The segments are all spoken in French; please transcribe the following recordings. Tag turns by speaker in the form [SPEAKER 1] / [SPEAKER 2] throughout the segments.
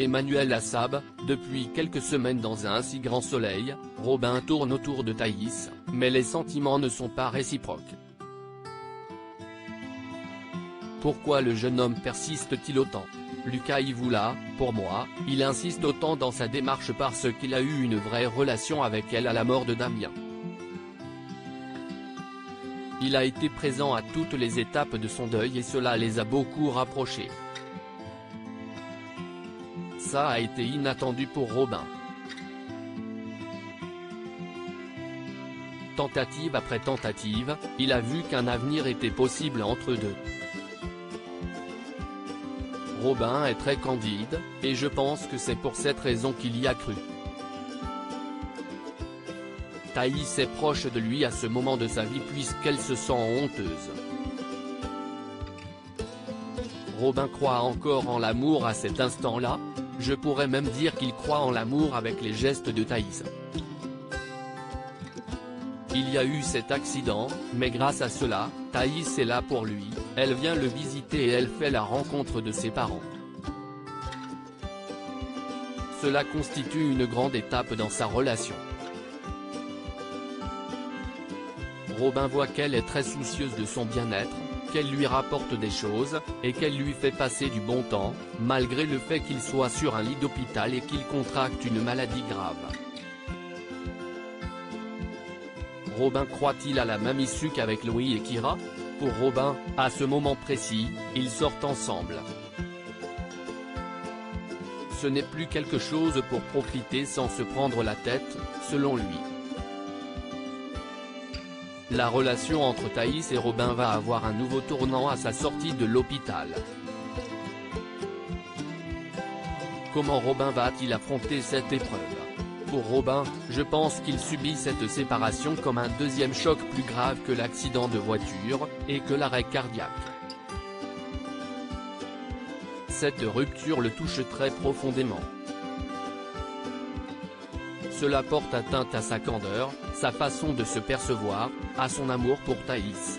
[SPEAKER 1] Emmanuel Assab, depuis quelques semaines dans un si grand soleil, Robin tourne autour de Thaïs, mais les sentiments ne sont pas réciproques. Pourquoi le jeune homme persiste-t-il autant? Lucas Ivula, pour moi, il insiste autant dans sa démarche parce qu'il a eu une vraie relation avec elle à la mort de Damien. Il a été présent à toutes les étapes de son deuil et cela les a beaucoup rapprochés. Ça a été inattendu pour Robin. Tentative après tentative, il a vu qu'un avenir était possible entre eux deux. Robin est très candide, et je pense que c'est pour cette raison qu'il y a cru. Thaïs est proche de lui à ce moment de sa vie puisqu'elle se sent honteuse. Robin croit encore en l'amour à cet instant-là, je pourrais même dire qu'il croit en l'amour avec les gestes de Thaïs. Il y a eu cet accident, mais grâce à cela, Thaïs est là pour lui, elle vient le visiter et elle fait la rencontre de ses parents. Cela constitue une grande étape dans sa relation. Robin voit qu'elle est très soucieuse de son bien-être, qu'elle lui rapporte des choses, et qu'elle lui fait passer du bon temps, malgré le fait qu'il soit sur un lit d'hôpital et qu'il contracte une maladie grave. Robin croit-il à la même issue qu'avec Louis et Kira? Pour Robin, à ce moment précis, ils sortent ensemble. Ce n'est plus quelque chose pour profiter sans se prendre la tête, selon lui. La relation entre Thaïs et Robin va avoir un nouveau tournant à sa sortie de l'hôpital. Comment Robin va-t-il affronter cette épreuve? Pour Robin, je pense qu'il subit cette séparation comme un deuxième choc plus grave que l'accident de voiture, et que l'arrêt cardiaque. Cette rupture le touche très profondément. Cela porte atteinte à sa candeur, sa façon de se percevoir, à son amour pour Thaïs.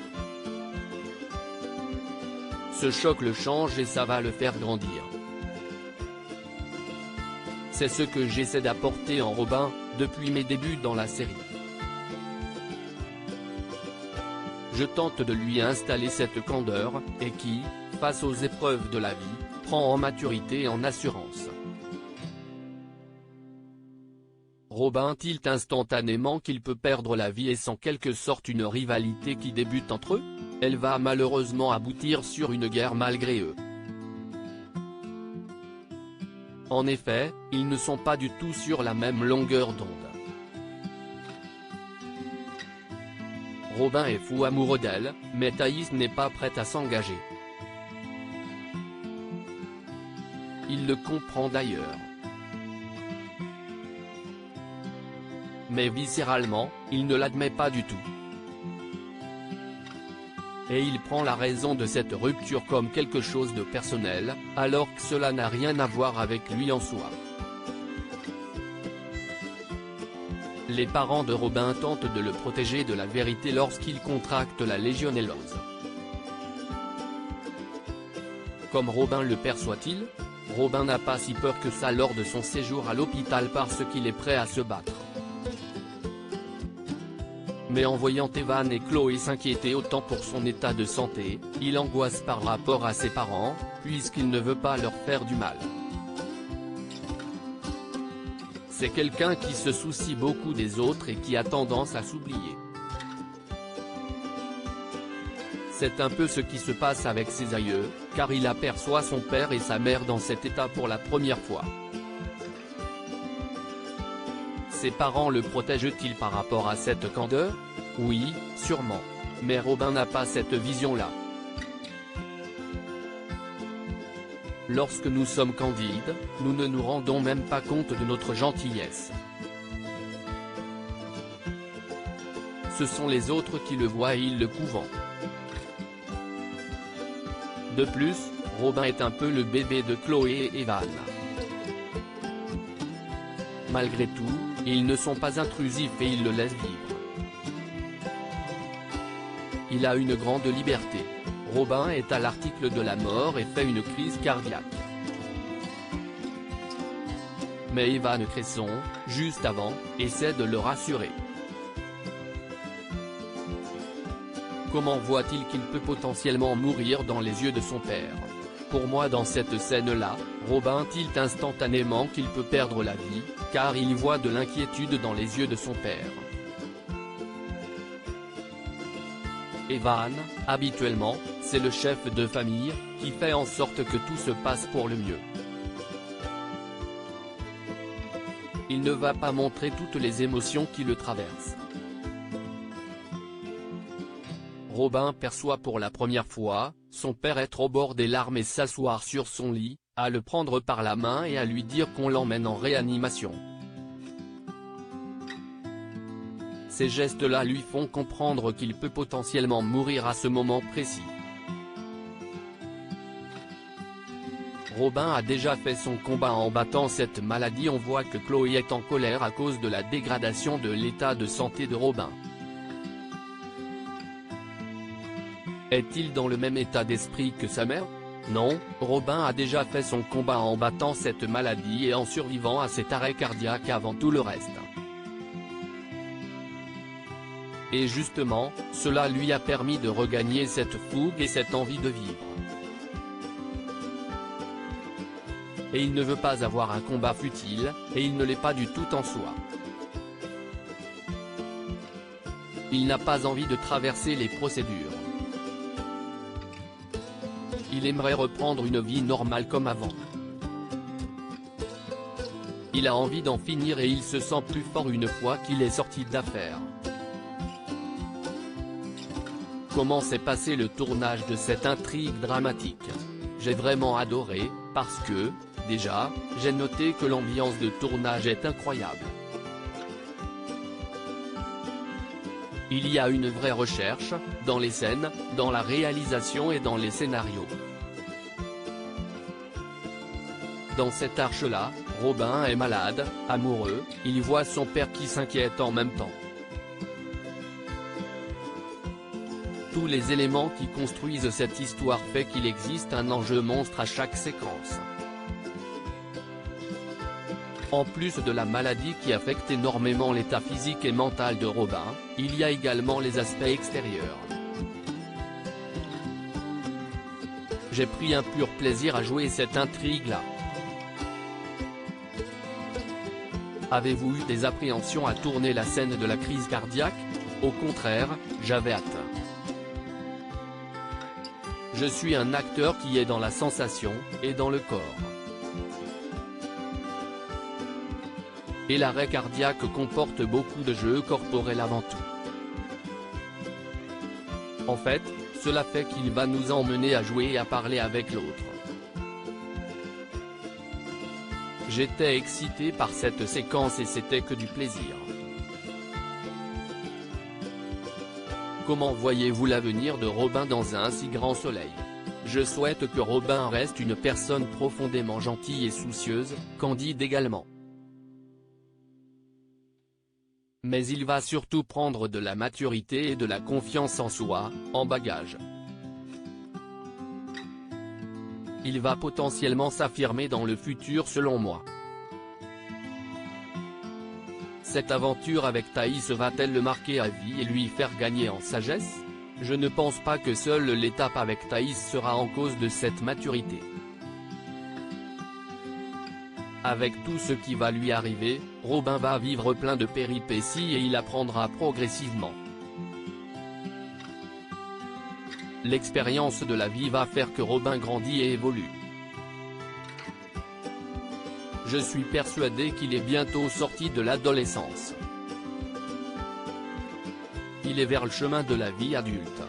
[SPEAKER 1] Ce choc le change et ça va le faire grandir. C'est ce que j'essaie d'apporter en Robin, depuis mes débuts dans la série. Je tente de lui installer cette candeur, et qui, face aux épreuves de la vie, prend en maturité et en assurance. Robin tilte instantanément qu'il peut perdre la vie et sans quelque sorte une rivalité qui débute entre eux, elle va malheureusement aboutir sur une guerre malgré eux. En effet, ils ne sont pas du tout sur la même longueur d'onde. Robin est fou amoureux d'elle, mais Thaïs n'est pas prête à s'engager. Il le comprend d'ailleurs. Mais viscéralement, il ne l'admet pas du tout. Et il prend la raison de cette rupture comme quelque chose de personnel, alors que cela n'a rien à voir avec lui en soi. Les parents de Robin tentent de le protéger de la vérité lorsqu'il contracte la légionellose. Comme Robin le perçoit-il? Robin n'a pas si peur que ça lors de son séjour à l'hôpital parce qu'il est prêt à se battre. Mais en voyant Evan et Chloé s'inquiéter autant pour son état de santé, il angoisse par rapport à ses parents, puisqu'il ne veut pas leur faire du mal. C'est quelqu'un qui se soucie beaucoup des autres et qui a tendance à s'oublier. C'est un peu ce qui se passe avec ses aïeux, car il aperçoit son père et sa mère dans cet état pour la première fois. Ses parents le protègent-ils par rapport à cette candeur? Oui, sûrement. Mais Robin n'a pas cette vision-là. Lorsque nous sommes candides, nous ne nous rendons même pas compte de notre gentillesse. Ce sont les autres qui le voient et ils le couvent. De plus, Robin est un peu le bébé de Chloé et Evan. Malgré tout, ils ne sont pas intrusifs et ils le laissent vivre. Il a une grande liberté. Robin est à l'article de la mort et fait une crise cardiaque. mais Evan Cresson, juste avant, essaie de le rassurer. Comment voit-il qu'il peut potentiellement mourir dans les yeux de son père? Pour moi, dans cette scène-là, Robin tilte instantanément qu'il peut perdre la vie, car il voit de l'inquiétude dans les yeux de son père. Evan, habituellement, c'est le chef de famille, qui fait en sorte que tout se passe pour le mieux. Il ne va pas montrer toutes les émotions qui le traversent. Robin perçoit pour la première fois, son père être au bord des larmes et s'asseoir sur son lit, à le prendre par la main et à lui dire qu'on l'emmène en réanimation. Ces gestes-là lui font comprendre qu'il peut potentiellement mourir à ce moment précis. Robin a déjà fait son combat en battant cette maladie. On voit que Chloé est en colère à cause de la dégradation de l'état de santé de Robin. Est-il dans le même état d'esprit que sa mère? Non, Robin a déjà fait son combat en battant cette maladie et en survivant à cet arrêt cardiaque avant tout le reste. Et justement, cela lui a permis de regagner cette fougue et cette envie de vivre. Et il ne veut pas avoir un combat futile, et il ne l'est pas du tout en soi. Il n'a pas envie de traverser les procédures. Il aimerait reprendre une vie normale comme avant. Il a envie d'en finir et il se sent plus fort une fois qu'il est sorti d'affaire. Comment s'est passé le tournage de cette intrigue dramatique? J'ai vraiment adoré, parce que, déjà, j'ai noté que l'ambiance de tournage est incroyable. Il y a une vraie recherche, dans les scènes, dans la réalisation et dans les scénarios. Dans cette arche-là, Robin est malade, amoureux, il voit son père qui s'inquiète en même temps. Tous les éléments qui construisent cette histoire fait qu'il existe un enjeu monstre à chaque séquence. En plus de la maladie qui affecte énormément l'état physique et mental de Robin, il y a également les aspects extérieurs. J'ai pris un pur plaisir à jouer cette intrigue-là. Avez-vous eu des appréhensions à tourner la scène de la crise cardiaque? Au contraire, j'avais hâte. Je suis un acteur qui est dans la sensation, et dans le corps. Et l'arrêt cardiaque comporte beaucoup de jeux corporels avant tout. En fait, cela fait qu'il va nous emmener à jouer et à parler avec l'autre. J'étais excité par cette séquence et c'était que du plaisir. Comment voyez-vous l'avenir de Robin dans un si grand soleil? Je souhaite que Robin reste une personne profondément gentille et soucieuse, candide également. Mais il va surtout prendre de la maturité et de la confiance en soi, en bagage. Il va potentiellement s'affirmer dans le futur selon moi. Cette aventure avec Thaïs va-t-elle le marquer à vie et lui faire gagner en sagesse? Je ne pense pas que seule l'étape avec Thaïs sera en cause de cette maturité. Avec tout ce qui va lui arriver, Robin va vivre plein de péripéties et il apprendra progressivement. L'expérience de la vie va faire que Robin grandit et évolue. Je suis persuadé qu'il est bientôt sorti de l'adolescence. Il est vers le chemin de la vie adulte.